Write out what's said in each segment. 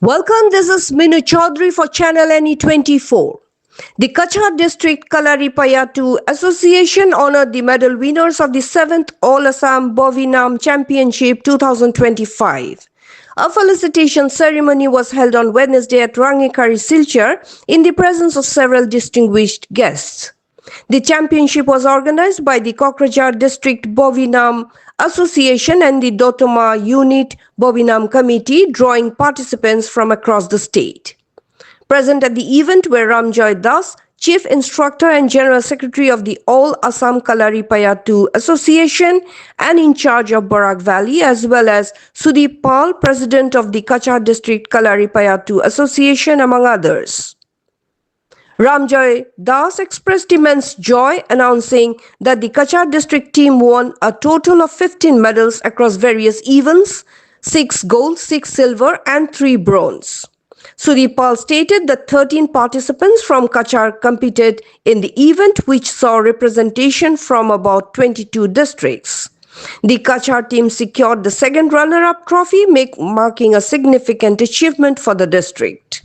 Welcome, this is Minu Chaudhary for Channel NE24. The Kachar District Kalaripayattu Association honored the medal winners of the 7th All Assam Bovinam Championship 2025. A felicitation ceremony was held on Wednesday at Rangekari, Silchar in the presence of several distinguished guests. The championship was organized by the Kokrajhar District Bovinam Association and the Dotoma Unit Bovinam Committee, drawing participants from across the state. Present at the event were Ramjoy Das, Chief Instructor and General Secretary of the All Assam Kalaripayattu Association and in charge of Barak Valley, as well as Sudeep Pal, President of the Kachar District Kalaripayattu Association, among others. Ramjoy Das expressed immense joy, announcing that the Kachar district team won a total of 15 medals across various events, 6 gold, 6 silver and 3 bronze. Sudeep Pal stated that 13 participants from Kachar competed in the event, which saw representation from about 22 districts. The Kachar team secured the second runner-up trophy, marking a significant achievement for the district.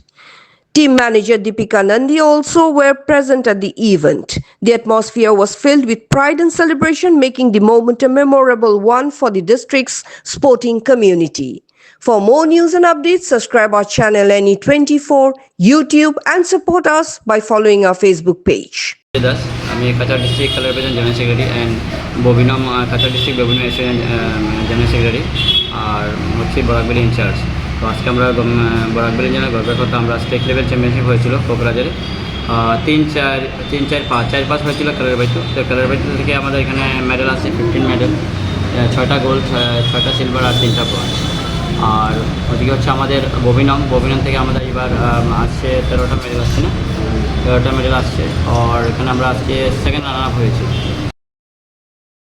Team manager Deepika Nandi also were present at the event. The atmosphere was filled with pride and celebration, making the moment a memorable one for the district's sporting community. For more news and updates, subscribe our channel NE24, YouTube and support us by following our Facebook page. আমি Cachar district Kalaripayattu general secretary and Vovinam Cachar district Vovinam association general secretary আর হচ্ছে Barak Valley in charge. তো আজকে আমরা বরাকবেলি জেলার গর্বের কথা, আমরা স্টেট লেভেল চ্যাম্পিয়নশিপ হয়েছিল কোকরাঝারে 4-5 হয়েছিল কালারিপায়াত্তু। তো কালারিপায়াত্তু থেকে আমাদের এখানে মেডেল আছে 15 মেডেল, 6টা গোল্ড, 6টা সিলভার আর 3টা ব্রোঞ্জ। আর ওদিকে হচ্ছে আমাদের ববিনম থেকে আমাদের এবার আসছে 13টা মেডেল আসছে না, 13টা মেডেল আসছে। আর এখানে আমরা আজকে সেকেন্ড রানার আপ হয়েছি।